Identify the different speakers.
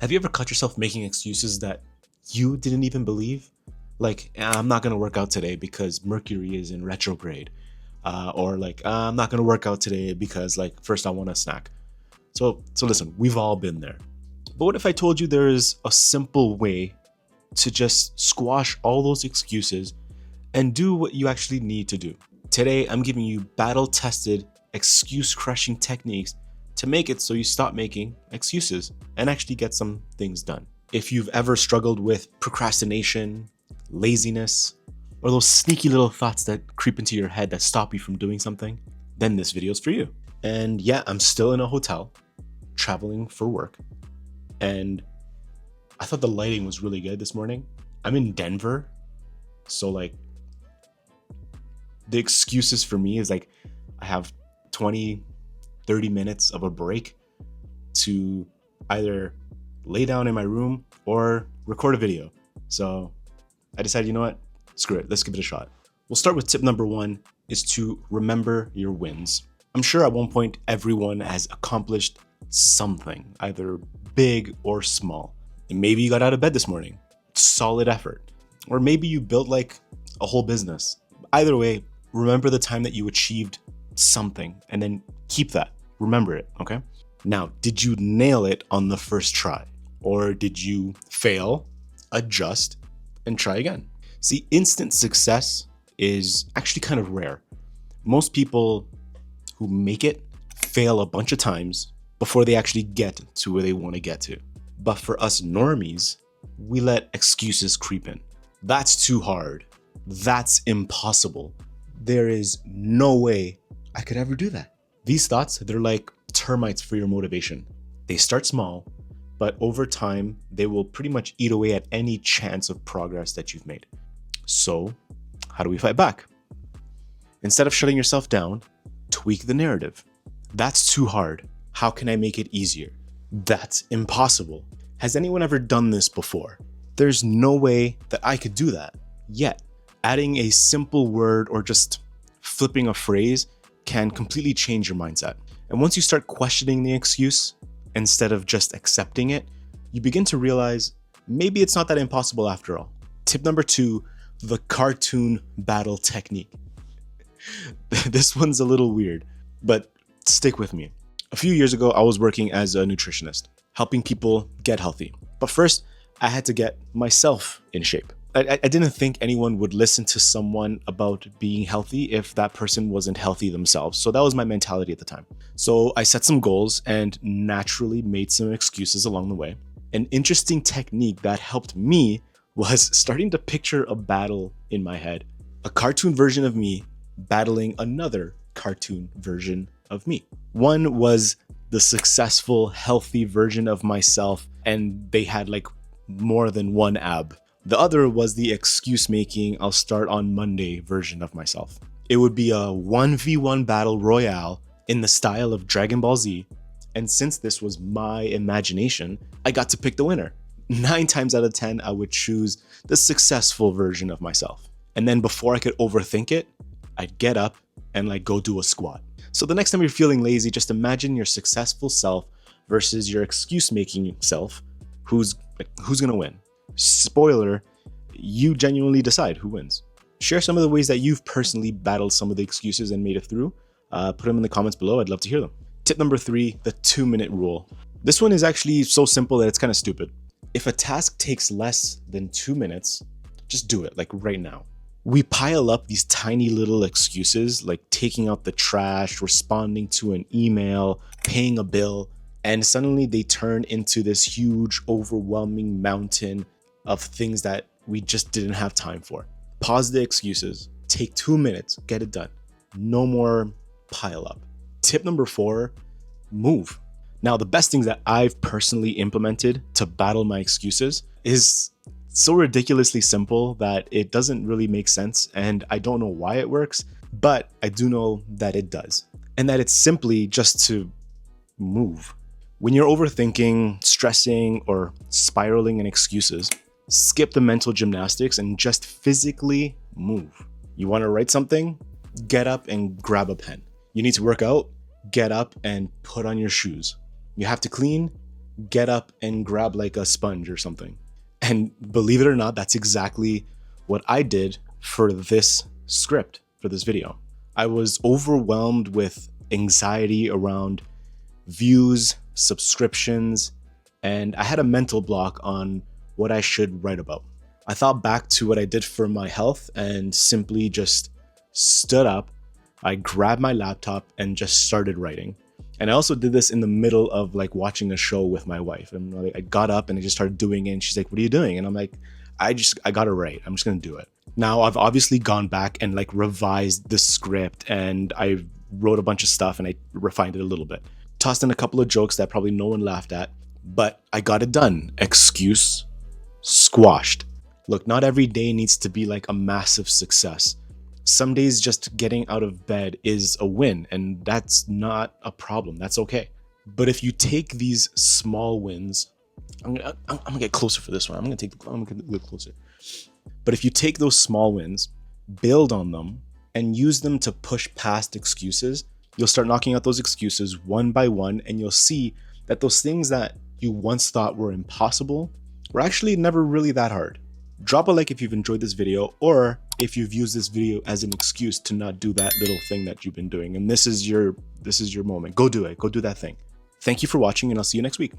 Speaker 1: Have you ever caught yourself making excuses that you didn't even believe? Like, I'm not going to work out today because Mercury is in retrograde. Or like, I'm not going to work out today because like, first I want a snack. So listen, we've all been there. But what if I told you there is a simple way to just squash all those excuses and do what you actually need to do? Today, I'm giving you battle-tested, excuse-crushing techniques to make it so you stop making excuses and actually get some things done. If you've ever struggled with procrastination, laziness, or those sneaky little thoughts that creep into your head that stop you from doing something, then this video is for you. And yeah, I'm still in a hotel, traveling for work, and I thought the lighting was really good this morning. I'm in Denver, so like the excuses for me is like I have 20, 30 minutes of a break to either lay down in my room or record a video. So I decided, you know what? Screw it. Let's give it a shot. We'll start with tip number 1 is to remember your wins. I'm sure at one point everyone has accomplished something, either big or small. And maybe you got out of bed this morning. Solid effort. Or maybe you built like a whole business. Either way, remember the time that you achieved something and then keep that. Remember it, okay? Now, did you nail it on the first try? Or did you fail, adjust, and try again? See, instant success is actually kind of rare. Most people who make it fail a bunch of times before they actually get to where they want to get to. But for us normies, we let excuses creep in. That's too hard. That's impossible. There is no way I could ever do that. These thoughts, they're like termites for your motivation. They start small, but over time, they will pretty much eat away at any chance of progress that you've made. So, how do we fight back? Instead of shutting yourself down, tweak the narrative. That's too hard. How can I make it easier? That's impossible. Has anyone ever done this before? There's no way that I could do that. Yet, adding a simple word or just flipping a phrase can completely change your mindset. And once you start questioning the excuse, instead of just accepting it, you begin to realize maybe it's not that impossible after all. Tip number 2, the cartoon battle technique. This one's a little weird, but stick with me. A few years ago, I was working as a nutritionist, helping people get healthy. But first, I had to get myself in shape. I didn't think anyone would listen to someone about being healthy if that person wasn't healthy themselves. So that was my mentality at the time. So I set some goals and naturally made some excuses along the way. An interesting technique that helped me was starting to picture a battle in my head. A cartoon version of me battling another cartoon version of me. One was the successful, healthy version of myself, and they had like more than one ab. The other was the excuse-making, I'll start on Monday version of myself. It would be a 1v1 battle royale in the style of Dragon Ball Z, and since this was my imagination, I got to pick the winner. 9 times out of 10, I would choose the successful version of myself. And then before I could overthink it, I'd get up and like go do a squat. So the next time you're feeling lazy, just imagine your successful self versus your excuse-making self. Who's gonna win? Spoiler, you genuinely decide who wins. Share some of the ways that you've personally battled some of the excuses and made it through. Put them in the comments below. I'd love to hear them. Tip number 3, the 2-minute rule. This one is actually so simple that it's kind of stupid. If a task takes less than 2 minutes, just do it, like right now. We pile up these tiny little excuses, like taking out the trash, responding to an email, paying a bill, and suddenly they turn into this huge, overwhelming mountain of things that we just didn't have time for. Pause the excuses, take 2 minutes, get it done. No more pile up. Tip number 4, move. Now, the best things that I've personally implemented to battle my excuses is so ridiculously simple that it doesn't really make sense, and I don't know why it works, but I do know that it does. And that it's simply just to move. When you're overthinking, stressing, or spiraling in excuses, skip the mental gymnastics and just physically move. You want to write something? Get up and grab a pen. You need to work out? Get up and put on your shoes. You have to clean? get up and grab like a sponge or something. And believe it or not, that's exactly what I did for this script, for this video. I was overwhelmed with anxiety around views, subscriptions, and I had a mental block on what I should write about. I thought back to what I did for my health and simply just stood up. I grabbed my laptop and just started writing. And I also did this in the middle of like watching a show with my wife. And like, I got up and I just started doing it. And she's like, "What are you doing?" And I'm like, I got to write. I'm just going to do it. Now I've obviously gone back and like revised the script, and I wrote a bunch of stuff and I refined it a little bit. Tossed in a couple of jokes that probably no one laughed at, but I got it done. Excuse squashed. Look, not every day needs to be like a massive success. Some days just getting out of bed is a win, and that's not a problem. That's okay. But if you take these small wins, I'm gonna get closer for this one. I'm gonna get closer. But if you take those small wins, build on them, and use them to push past excuses, you'll start knocking out those excuses one by one, and you'll see that those things that you once thought were impossible were actually never really that hard. Drop a like if you've enjoyed this video, or if you've used this video as an excuse to not do that little thing that you've been doing. And this is your moment. Go do it. Go do that thing. Thank you for watching, and I'll see you next week.